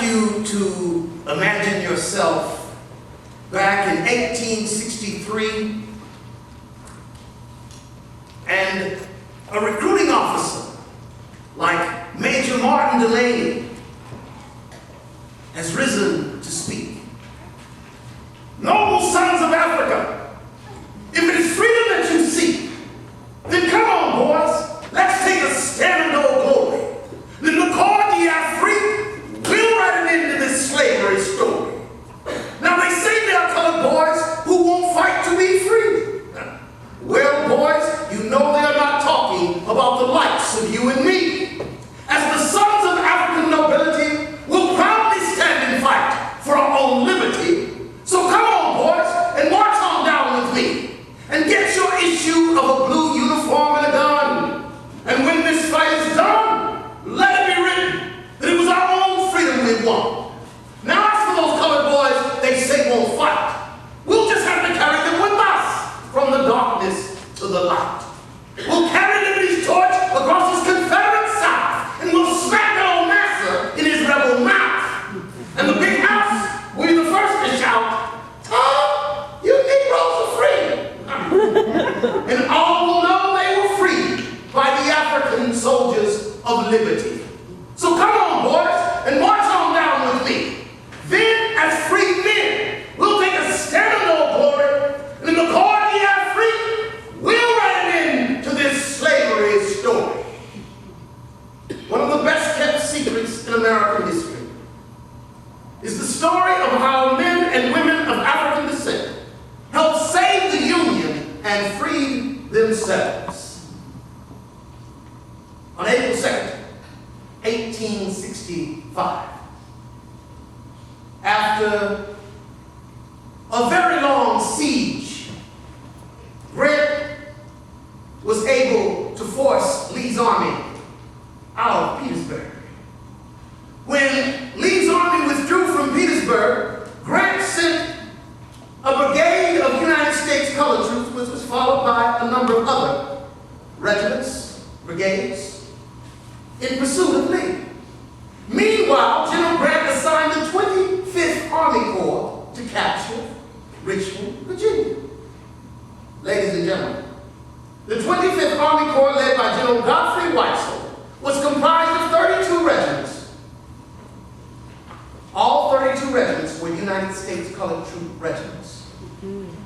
you to imagine yourself back in 1863 and a recruiting officer like Major Martin Delaney has risen to speak. Noble sons of Africa, if it is freedom that you seek, then come on, boys, let's take a stand in old glory. Then the cause ye are free, we'll write it into this slavery story. Now they say there are colored boys who won't fight to be free. Well, boys, you know they are not talking about the likes of you and me. As the sons of African nobility, we'll proudly stand and fight for our own liberty. So come on, boys, and march on down with me, and get your issue of a blue uniform and a gun. And when this fight is done, let it be written that it was our own freedom we won. Now as for those colored boys they say won't fight, we'll just have to carry them with us from the darkness to the light. We'll carry liberty's torch across this Confederate South, and we'll smack old Massa in his rebel mouth. And the big house will be the first to shout, "Tom, you Negroes are free!" And all will know they were freed by the African soldiers of liberty. So come on, boys, and march on down with me. Then, as free men, we'll take a stand in old glory, and in the cause ye are free, we'll write it into this slavery story. One of the best kept secrets in American history is the story of how men and women of African descent helped save the Union and free themselves. On April 2nd, 1865, after a very long siege, Grant was able to force Lee's army out of Petersburg. When Lee's army withdrew from Petersburg, Grant sent a brigade of United States colored troops, which was followed by a number of other regiments, brigades, in pursuit of Lee. Meanwhile, General Grant assigned the 25th Army Corps to capture Richmond, Virginia. Ladies and gentlemen, the 25th Army Corps, led by General Godfrey Weitzel, was comprised of 32 regiments. All 32 regiments were United States colored troop regiments.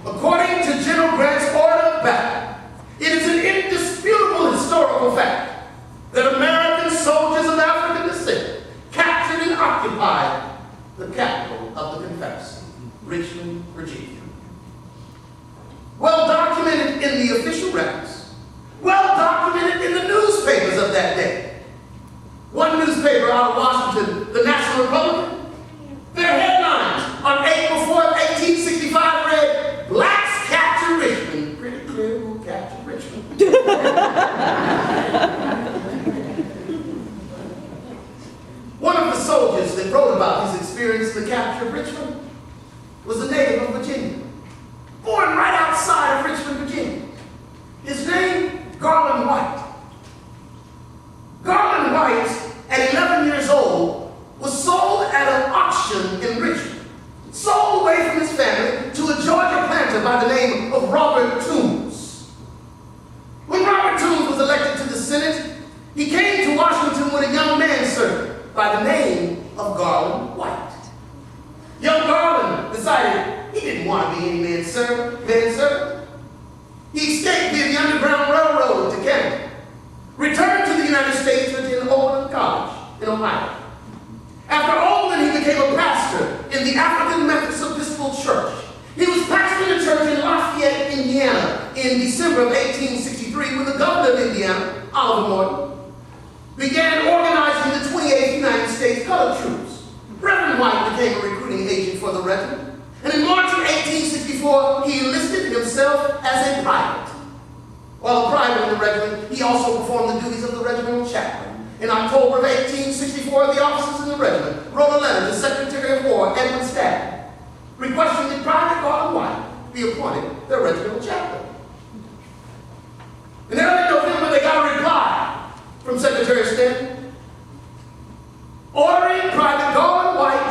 According to General Grant's order of battle, it is an indisputable historical fact that American soldiers of African descent captured and occupied the capital of the Confederacy, Richmond, Virginia. Well documented in the official records, well documented in the newspapers of that day. One newspaper out of Washington, the National Republican, their headlines on April 4th, 1865 read, "Blacks capture Richmond." Pretty clear who captured Richmond. One of the soldiers that wrote about his experience in the capture of Richmond was a native of Virginia, born right outside of Richmond, Virginia. His name, Garland White. Garland White, at 11 years old, was sold at an auction in Richmond, sold away from his family to a Georgia planter by the name of Robert Toombs. When Robert Toombs was elected to the Senate, he came to Washington with a young manservant by the name of Garland White. Young Garland decided he didn't want to be any manservant. He escaped via the Underground Railroad to Canada, returned to the United States to attend Oberlin College in Ohio. After Oberlin, he became a pastor in the African Methodist Episcopal Church. He was pastoring a church in Lafayette, Indiana in December of 1863 when the governor of Indiana, Oliver Morton, began organizing the 28th United States colored troops. Reverend White became a recruiting agent for the regiment, and in March of 1864, he enlisted himself as a private. While a private in the regiment, he also performed the duties of the regimental chaplain. In October of 1864, the officers in the regiment wrote a letter to Secretary of War Edwin Stanton, requesting that Private Garland White be appointed their regimental chaplain. In early November, they got a reply from Secretary Stanton ordering Private Garland White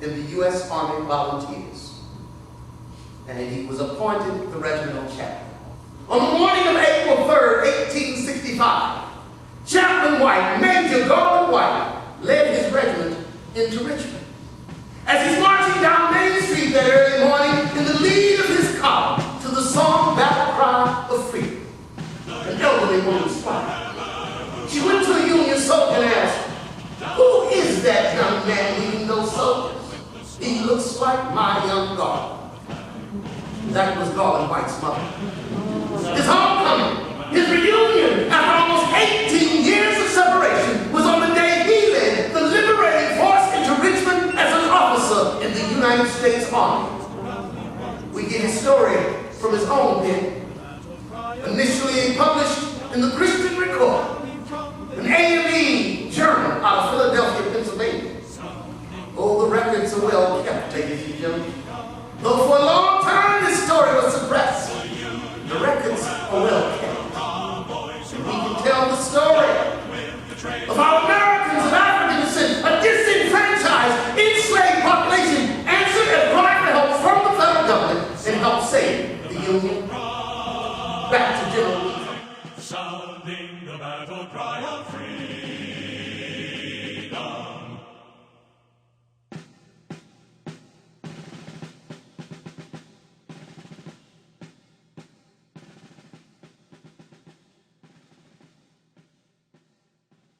in the U.S. Army Volunteers, and he was appointed the regimental chaplain. On the morning of April 3rd, 1865, Chaplain White, Major Garland White, led his regiment into Richmond. As he's marching down Main Street that early morning, in the lead of his column, to the song Battle Cry of Freedom, an elderly woman smiled. She went to a Union soldier and asked, "Who is that young man leading those soldiers? He looks like my young Garland." That was Garland White's mother. His homecoming, his reunion, after almost 18 years of separation, was on the day he led the liberating force into Richmond as an officer in the United States Army. We get his story from his own pen, initially published in the Christian